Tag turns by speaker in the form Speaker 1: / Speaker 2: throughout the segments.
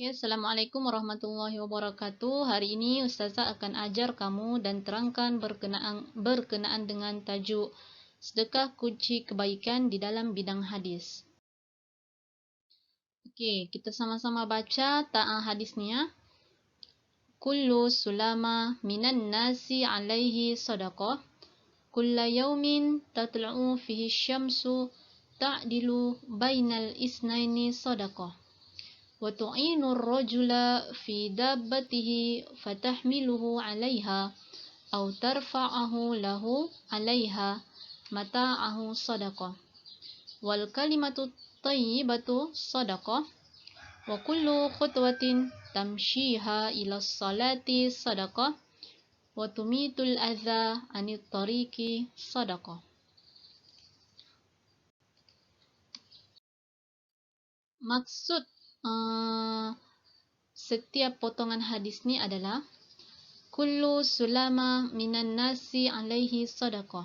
Speaker 1: Oke, Assalamualaikum warahmatullahi wabarakatuh. Hari ini Ustazah akan ajar kamu dan terangkan berkenaan dengan tajuk sedekah kunci kebaikan di dalam bidang hadis. Oke, kita sama-sama baca hadisnya. Kullu sulama minan nasi alaihi sadaqah. Kulla yaumin tatlu'u fihi syamsu ta'dilu bainal isnaini sadaqah. وتعين الرجل في دابته فتحمله عليها أو ترفعه له عليها متاعه صدقة والكلمة الطيبة صدقة وكل خطوة تمشيها إلى الصلاة صدقة وتميت الأذى عن الطريق صدقة. Maksud setiap potongan hadis ini adalah kullu sulama minan nasi alaihi sadaqah.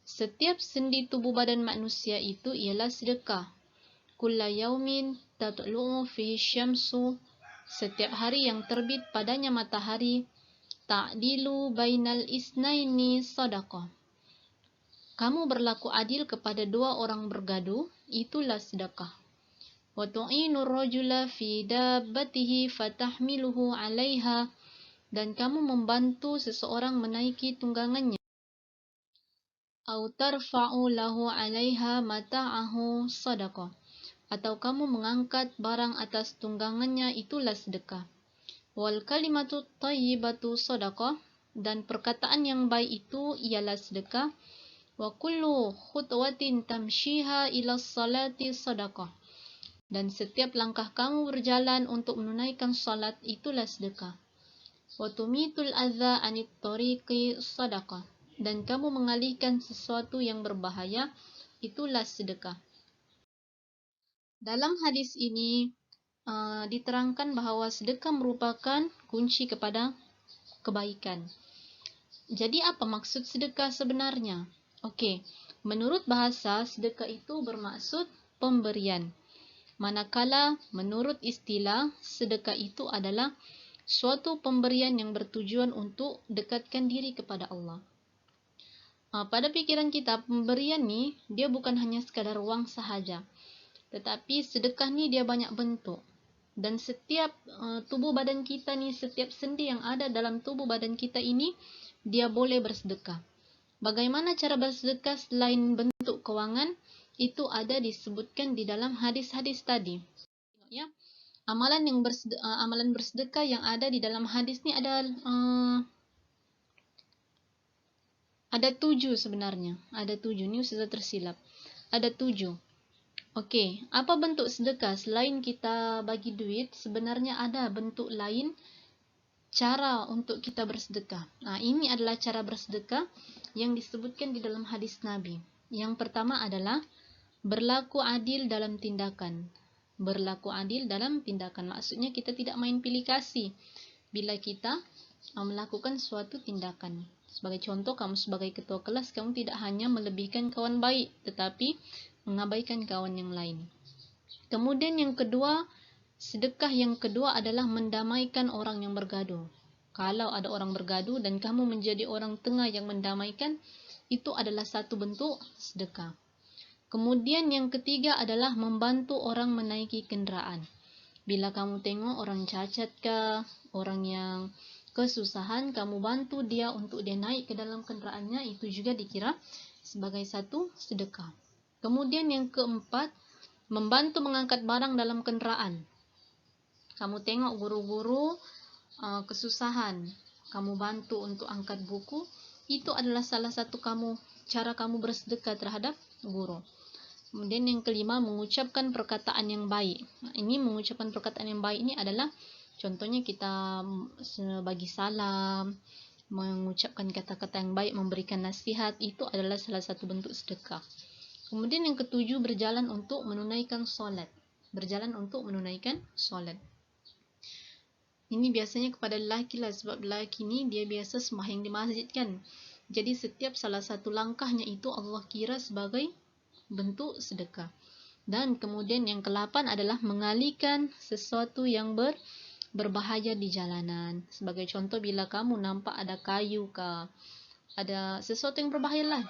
Speaker 1: Setiap sendi tubuh badan manusia itu ialah sedekah. Kulla yaumin tatlu'u fihi syamsu. Setiap hari yang terbit padanya matahari, ta'dilu bainal isnaini sadaqah. Kamu berlaku adil kepada dua orang bergaduh, itulah sedekah. وَتُعِينُ الرَّجُلَ فِي دَابَّتِهِ فَتَحْمِلُهُ عَلَيْهَا. Dan kamu membantu seseorang menaiki tunggangannya. أَوْ تَرْفَعُ لَهُ عَلَيْهَا مَتَاعَهُ صَدَقَةً. Atau kamu mengangkat barang atas tunggangannya, itulah sedekah. وَالْكَلِمَةُ الطَّيِّبَةُ صَدَقَةً. Dan perkataan yang baik itu ialah sedekah. وَكُلُّ خُطْوَةٍ تَمْشِيهَا إِلَى الصَّلَاةِ صَدَقَةً. Dan setiap langkah kamu berjalan untuk menunaikan salat, itulah sedekah. Watumitul adza anit tariqi sadaqah. Dan kamu mengalihkan sesuatu yang berbahaya, itulah sedekah. Dalam hadis ini diterangkan bahawa sedekah merupakan kunci kepada kebaikan. Jadi apa maksud sedekah sebenarnya? Okey, menurut bahasa sedekah itu bermaksud pemberian. Manakala menurut istilah, sedekah itu adalah suatu pemberian yang bertujuan untuk dekatkan diri kepada Allah. Pada pikiran kita, pemberian ni dia bukan hanya sekadar wang sahaja, tetapi sedekah ni dia banyak bentuk. Dan setiap tubuh badan kita ni, setiap sendi yang ada dalam tubuh badan kita ini, dia boleh bersedekah. Bagaimana cara bersedekah selain bentuk kewangan? Itu ada disebutkan di dalam hadis-hadis tadi. Ya, amalan bersedekah yang ada di dalam hadis ni ada 7 sebenarnya. Ada 7, ni sudah tersilap. Ada 7. Okey, apa bentuk sedekah selain kita bagi duit? Sebenarnya ada bentuk lain cara untuk kita bersedekah. Ini adalah cara bersedekah yang disebutkan di dalam hadis Nabi. Yang pertama adalah berlaku adil dalam tindakan. Berlaku adil dalam tindakan. Maksudnya kita tidak main pilih kasih bila kita melakukan suatu tindakan. Sebagai contoh, kamu sebagai ketua kelas, kamu tidak hanya melebihkan kawan baik, tetapi mengabaikan kawan yang lain. Kemudian yang kedua, sedekah yang kedua adalah mendamaikan orang yang bergaduh. Kalau ada orang bergaduh dan kamu menjadi orang tengah yang mendamaikan, itu adalah satu bentuk sedekah. Kemudian yang ketiga adalah membantu orang menaiki kenderaan. Bila kamu tengok orang cacat ke, orang yang kesusahan, kamu bantu dia untuk dia naik ke dalam kenderaannya, itu juga dikira sebagai satu sedekah. Kemudian yang keempat, membantu mengangkat barang dalam kenderaan. Kamu tengok guru-guru kesusahan, kamu bantu untuk angkat buku, itu adalah salah satu cara kamu bersedekah terhadap guru. Kemudian yang kelima, mengucapkan perkataan yang baik. Ini mengucapkan perkataan yang baik ini adalah contohnya kita bagi salam, mengucapkan kata-kata yang baik, memberikan nasihat, itu adalah salah satu bentuk sedekah. Kemudian yang ketujuh, berjalan untuk menunaikan solat. Berjalan untuk menunaikan solat. Ini biasanya kepada lelaki lah, sebab lelaki ni dia biasa sembahyang di masjid kan. Jadi setiap salah satu langkahnya itu Allah kira sebagai bentuk sedekah. Dan kemudian yang ke-8 adalah mengalihkan sesuatu yang berbahaya di jalanan. Sebagai contoh, bila kamu nampak ada kayu kah, ada sesuatu yang berbahaya lah,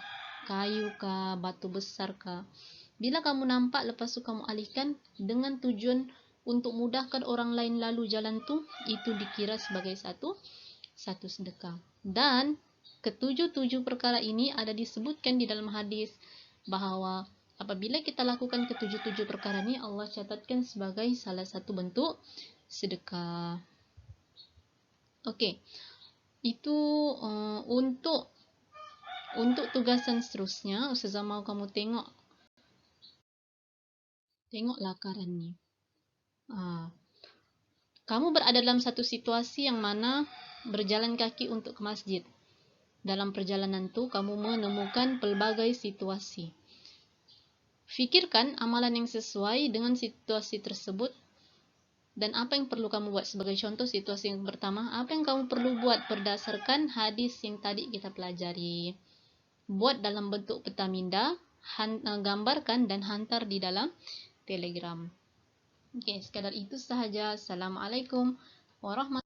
Speaker 1: kayu kah, batu besar kah, bila kamu nampak, lepas tu kamu alihkan dengan tujuan untuk mudahkan orang lain lalu jalan tu, itu dikira sebagai satu sedekah. Dan ketujuh perkara ini ada disebutkan di dalam hadis bahawa apabila kita lakukan ketujuh perkara ini, Allah catatkan sebagai salah satu bentuk sedekah. Okey, itu untuk tugasan seterusnya. Ustazah mahu kamu tengok lakaran ni. Kamu berada dalam satu situasi yang mana berjalan kaki untuk ke masjid. Dalam perjalanan tu, kamu menemukan pelbagai situasi. Fikirkan amalan yang sesuai dengan situasi tersebut dan apa yang perlu kamu buat. Sebagai contoh, situasi yang pertama, apa yang kamu perlu buat berdasarkan hadis yang tadi kita pelajari. Buat dalam bentuk peta minda, gambarkan dan hantar di dalam Telegram. Okey, sekadar itu sahaja. Assalamualaikum warahmatullahi wabarakatuh.